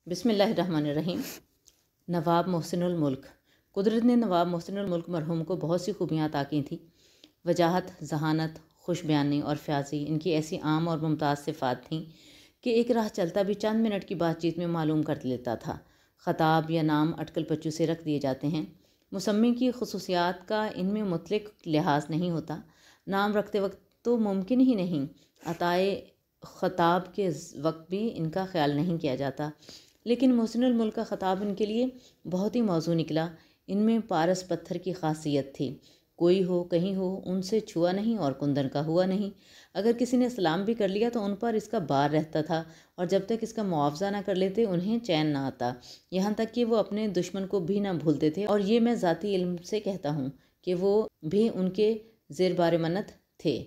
بسم اللہ الرحمن الرحیم۔ نواب محسن الملک۔ قدرت نے نواب محسن الملک مرحوم کو بہت سی خوبیاں عطا کی تھیں۔ وجاہت، ذہانت، خوش بیانی اور فیاضی ان کی ایسی عام اور ممتاز صفات تھیں کہ ایک راہ چلتا بھی چند منٹ کی بات چیت میں معلوم کر لیتا تھا۔ خطاب یا نام اٹکل پچو سے رکھ دیے جاتے ہیں۔ مسمی کی خصوصیات کا ان میں مطلق لحاظ نہیں ہوتا۔ نام رکھتے وقت تو ممکن ہی نہیں، عطائے خطاب کے وقت بھی ان کا خیال نہیں کیا جاتا، لیکن محسن الملک کا خطاب ان کے لیے بہت ہی موزوں نکلا۔ ان میں پارس پتھر کی خاصیت تھی۔ کوئی ہو کہیں ہو، ان سے چھوا نہیں اور کندن کا ہوا نہیں۔ اگر کسی نے سلام بھی کر لیا تو ان پر اس کا بار رہتا تھا، اور جب تک اس کا معاوضہ نہ کر لیتے انہیں چین نہ آتا، یہاں تک کہ وہ اپنے دشمن کو بھی نہ بھولتے تھے۔ اور یہ میں ذاتی علم سے کہتا ہوں کہ وہ بھی ان کے زیر بار منت تھے۔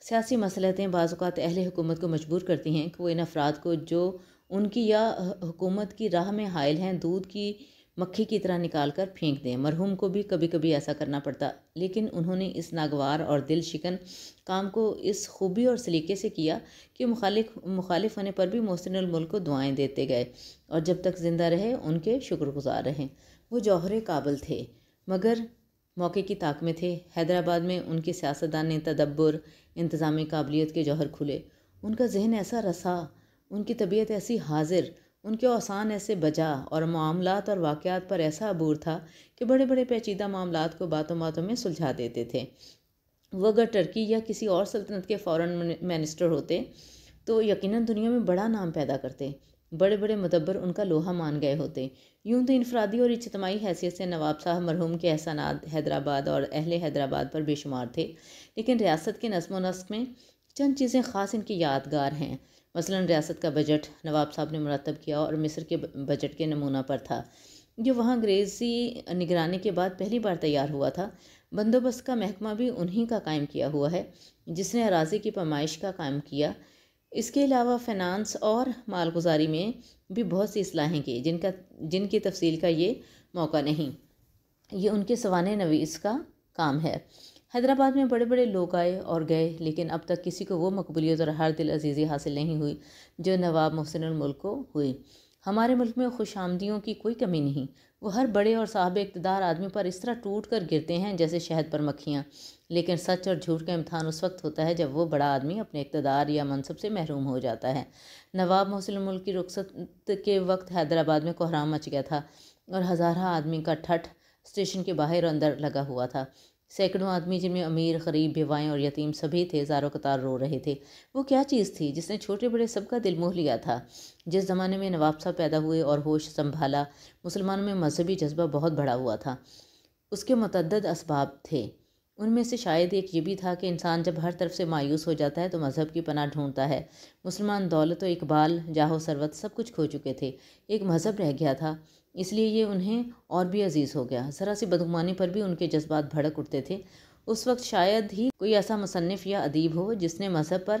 سیاسی مصلحتیں بعض اوقات اہل حکومت کو مجبور کرتی ہیں کہ وہ ان افراد کو جو ان کی یا حکومت کی راہ میں حائل ہیں دودھ کی مکھی کی طرح نکال کر پھینک دیں۔ مرحوم کو بھی کبھی کبھی ایسا کرنا پڑتا، لیکن انہوں نے اس ناگوار اور دل شکن کام کو اس خوبی اور سلیقے سے کیا کہ مخالف ہونے پر بھی محسن الملک کو دعائیں دیتے گئے، اور جب تک زندہ رہے ان کے شکر گزار رہیں۔ وہ جوہر کابل تھے، مگر موقع کی طاق میں تھے۔ حیدرآباد میں ان کے سیاستدان تدبر، انتظامی قابلیت کے جوہر کھلے۔ ان کا ذہن ایسا رسا، ان کی طبیعت ایسی حاضر، ان کے اوسان ایسے بجا، اور معاملات اور واقعات پر ایسا عبور تھا کہ بڑے بڑے پیچیدہ معاملات کو باتوں باتوں میں سلجھا دیتے تھے۔ وہ اگر ٹرکی یا کسی اور سلطنت کے فورن منسٹر ہوتے تو یقیناً دنیا میں بڑا نام پیدا کرتے۔ بڑے بڑے مدبر ان کا لوہا مان گئے ہوتے۔ یوں تو انفرادی اور اجتماعی حیثیت سے نواب صاحب مرحوم کے احسانات حیدرآباد اور اہل حیدرآباد پر بے شمار تھے، لیکن ریاست کے نظم و نسق میں چند چیزیں خاص ان کی یادگار ہیں۔ مثلاً ریاست کا بجٹ نواب صاحب نے مرتب کیا اور مصر کے بجٹ کے نمونہ پر تھا، جو وہاں انگریزی نگرانی کے بعد پہلی بار تیار ہوا تھا۔ بندوبست کا محکمہ بھی انہی کا قائم کیا ہوا ہے، جس نے اراضی کی پیمائش کا قائم کیا۔ اس کے علاوہ فنانس اور مالگزاری میں بھی بہت سی اصلاحیں کی، جن کی تفصیل کا یہ موقع نہیں۔ یہ ان کے سوانح نویس کا کام ہے۔ حیدرآباد میں بڑے بڑے لوگ آئے اور گئے، لیکن اب تک کسی کو وہ مقبولیت اور ہر دل عزیزی حاصل نہیں ہوئی جو نواب محسن الملک کو ہوئی۔ ہمارے ملک میں خوش آمدیوں کی کوئی کمی نہیں۔ وہ ہر بڑے اور صاحب اقتدار آدمی پر اس طرح ٹوٹ کر گرتے ہیں جیسے شہد پر مکھیاں، لیکن سچ اور جھوٹ کا امتحان اس وقت ہوتا ہے جب وہ بڑا آدمی اپنے اقتدار یا منصب سے محروم ہو جاتا ہے۔ نواب محسن الملک کی رخصت کے وقت حیدرآباد میں کوہرام مچ گیا تھا، اور ہزارہ آدمی کا ٹھٹھ اسٹیشن کے باہر اندر لگا ہوا تھا۔ سینکڑوں آدمی، جن میں امیر، غریب، بیوائیں اور یتیم سبھی تھے، زاروں قطار رو رہے تھے۔ وہ کیا چیز تھی جس نے چھوٹے بڑے سب کا دل موہ لیا تھا؟ جس زمانے میں نواب صاحب پیدا ہوئے اور ہوش سنبھالا، مسلمانوں میں مذہبی جذبہ بہت بڑھا ہوا تھا۔ اس کے متعدد اسباب تھے۔ ان میں سے شاید ایک یہ بھی تھا کہ انسان جب ہر طرف سے مایوس ہو جاتا ہے تو مذہب کی پناہ ڈھونڈتا ہے۔ مسلمان دولت و اقبال، جاہ و ثروت سب کچھ کھو چکے تھے، ایک مذہب رہ گیا تھا، اس لیے یہ انہیں اور بھی عزیز ہو گیا۔ ذرا سی بدگمانی پر بھی ان کے جذبات بھڑک اٹھتے تھے۔ اس وقت شاید ہی کوئی ایسا مصنف یا ادیب ہو جس نے مذہب پر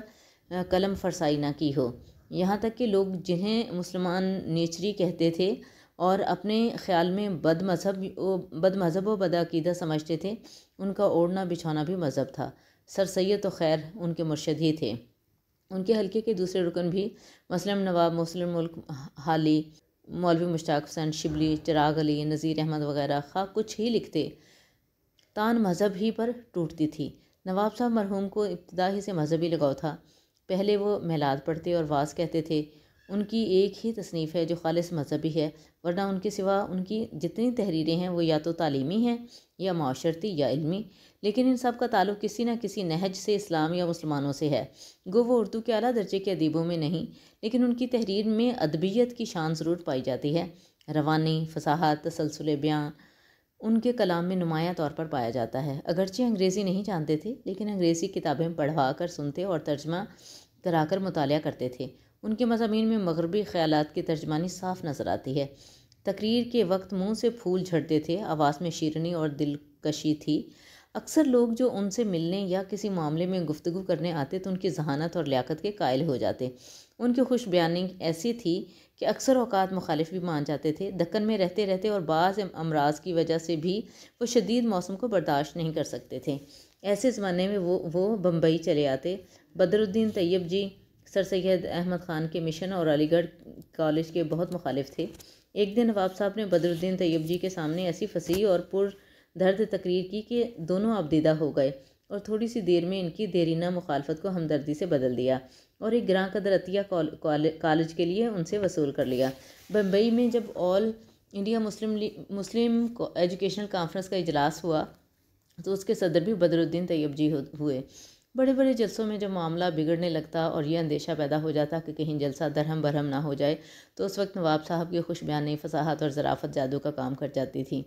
قلم فرسائی نہ کی ہو۔ یہاں تک کہ لوگ جنہیں مسلمان نیچری کہتے تھے اور اپنے خیال میں بد مذہب و بدعقیدہ سمجھتے تھے، ان کا اوڑھنا بچھونا بھی مذہب تھا۔ سر سید تو خیر ان کے مرشد ہی تھے۔ ان کے حلقے کے دوسرے رکن بھی، مثلاً نواب محسن الملک حالی، مولوی مشتاق حسین شبلی، چراغ علی، نذیر احمد وغیرہ خواہ کچھ ہی لکھتے، تان مذہب ہی پر ٹوٹتی تھی۔ نواب صاحب مرحوم کو ابتدا ہی سے مذہبی لگاؤ تھا۔ پہلے وہ میلاد پڑھتے اور واعظ کہتے تھے۔ ان کی ایک ہی تصنیف ہے جو خالص مذہبی ہے، ورنہ ان کے سوا ان کی جتنی تحریریں ہیں وہ یا تو تعلیمی ہیں یا معاشرتی یا علمی، لیکن ان سب کا تعلق کسی نہ کسی نہج سے اسلام یا مسلمانوں سے ہے۔ گو وہ اردو کے اعلیٰ درجے کے ادیبوں میں نہیں، لیکن ان کی تحریر میں ادبیت کی شان ضرور پائی جاتی ہے۔ روانی، فصاحت، تسلسل بیان ان کے کلام میں نمایاں طور پر پایا جاتا ہے۔ اگرچہ انگریزی نہیں جانتے تھے، لیکن انگریزی کتابیں پڑھوا کر سنتے اور ترجمہ کرا کر مطالعہ کرتے تھے۔ ان کے مضامین میں مغربی خیالات کی ترجمانی صاف نظر آتی ہے۔ تقریر کے وقت منہ سے پھول جھڑتے تھے، آواز میں شیرینی اور دلکشی تھی۔ اکثر لوگ جو ان سے ملنے یا کسی معاملے میں گفتگو کرنے آتے تو ان کی ذہانت اور لیاقت کے قائل ہو جاتے۔ ان کی خوش بیانی ایسی تھی کہ اکثر اوقات مخالف بھی مان جاتے تھے۔ دکن میں رہتے رہتے اور بعض امراض کی وجہ سے بھی وہ شدید موسم کو برداشت نہیں کر سکتے تھے۔ ایسے زمانے میں وہ بمبئی چلے آتے۔ بدر الدین طیب جی سر سید احمد خان کے مشن اور علی گڑھ کالج کے بہت مخالف تھے۔ ایک دن نواب صاحب نے بدر الدین طیب جی کے سامنے ایسی فصیح اور پر درد تقریر کی کہ دونوں اب دیدہ ہو گئے اور تھوڑی سی دیر میں ان کی دیرینہ مخالفت کو ہمدردی سے بدل دیا اور ایک گراں قدر عطیہ کالج کے لیے ان سے وصول کر لیا۔ بمبئی میں جب آل انڈیا مسلم ایجوکیشنل کانفرنس کا اجلاس ہوا تو اس کے صدر بھی بدر الدین طیب جی ہوئے۔ بڑے بڑے جلسوں میں جب معاملہ بگڑنے لگتا اور یہ اندیشہ پیدا ہو جاتا کہ کہیں جلسہ درہم برہم نہ ہو جائے تو اس وقت نواب صاحب کی خوش بیانی، فصاحت اور ظرافت جادو کا کام کر جاتی تھی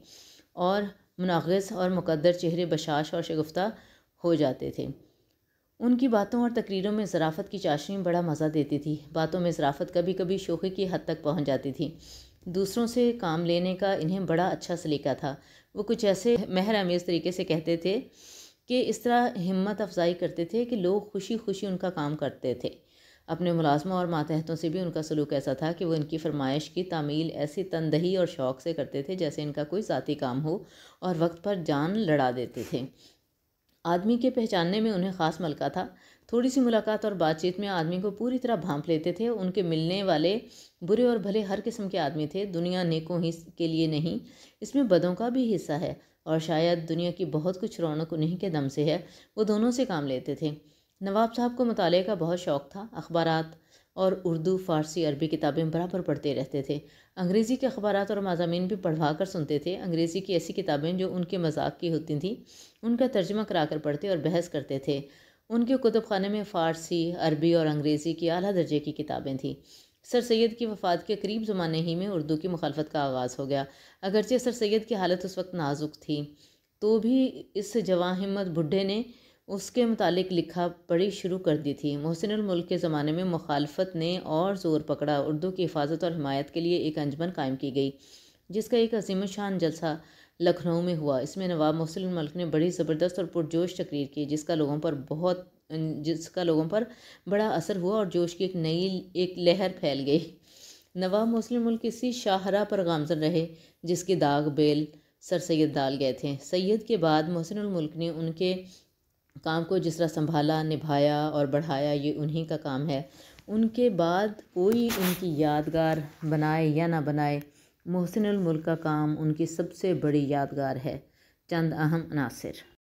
اور منغص اور مقدر چہرے بشاش اور شگفتہ ہو جاتے تھے۔ ان کی باتوں اور تقریروں میں ظرافت کی چاشنی بڑا مزہ دیتی تھی۔ باتوں میں ظرافت کبھی کبھی شوخی کی حد تک پہنچ جاتی تھی۔ دوسروں سے کام لینے کا انہیں بڑا اچھا سلیقہ تھا۔ وہ کچھ ایسے مہر آمیز طریقے سے کہتے تھے کہ اس طرح ہمت افزائی کرتے تھے کہ لوگ خوشی خوشی ان کا کام کرتے تھے۔ اپنے ملازموں اور ماتحتوں سے بھی ان کا سلوک ایسا تھا کہ وہ ان کی فرمائش کی تعمیل ایسی تندہی اور شوق سے کرتے تھے جیسے ان کا کوئی ذاتی کام ہو، اور وقت پر جان لڑا دیتے تھے۔ آدمی کے پہچاننے میں انہیں خاص ملکہ تھا۔ تھوڑی سی ملاقات اور بات چیت میں آدمی کو پوری طرح بھانپ لیتے تھے۔ ان کے ملنے والے برے اور بھلے ہر قسم کے آدمی تھے۔ دنیا نیکوں ہی کے لیے نہیں، اس میں بدوں کا بھی حصہ ہے، اور شاید دنیا کی بہت کچھ رونق انہیں کے دم سے ہے۔ وہ دونوں سے کام لیتے تھے۔ نواب صاحب کو مطالعے کا بہت شوق تھا۔ اخبارات اور اردو، فارسی، عربی کتابیں برابر پڑھتے رہتے تھے۔ انگریزی کے اخبارات اور مضامین بھی پڑھوا کر سنتے تھے۔ انگریزی کی ایسی کتابیں جو ان کے مذاق کی ہوتی تھیں ان کا ترجمہ کرا کر پڑھتے اور بحث کرتے تھے۔ ان کے کتب خانے میں فارسی، عربی اور انگریزی کی اعلیٰ درجے کی کتابیں تھیں۔ سر سید کی وفات کے قریب زمانے ہی میں اردو کی مخالفت کا آغاز ہو گیا۔ اگرچہ سر سید کی حالت اس وقت نازک تھی تو بھی اس جواں ہمت بڈھے نے اس کے متعلق لکھا پڑھی شروع کر دی تھی۔ محسن الملک کے زمانے میں مخالفت نے اور زور پکڑا۔ اردو کی حفاظت اور حمایت کے لیے ایک انجمن قائم کی گئی جس کا ایک عظیم الشان جلسہ لکھنؤ میں ہوا۔ اس میں نواب محسن الملک نے بڑی زبردست اور پرجوش تقریر کی جس کا لوگوں پر بڑا اثر ہوا اور جوش کی ایک لہر پھیل گئی۔ نواب محسن الملک اسی شاہراہ پر گامزن رہے جس کی داغ بیل سر سید ڈال گئے تھے۔ سید کے بعد محسن الملک نے ان کے کام کو جس طرح سنبھالا، نبھایا اور بڑھایا یہ انہی کا کام ہے۔ ان کے بعد کوئی ان کی یادگار بنائے یا نہ بنائے، محسن الملک کا کام ان کی سب سے بڑی یادگار ہے۔ چند اہم عناصر۔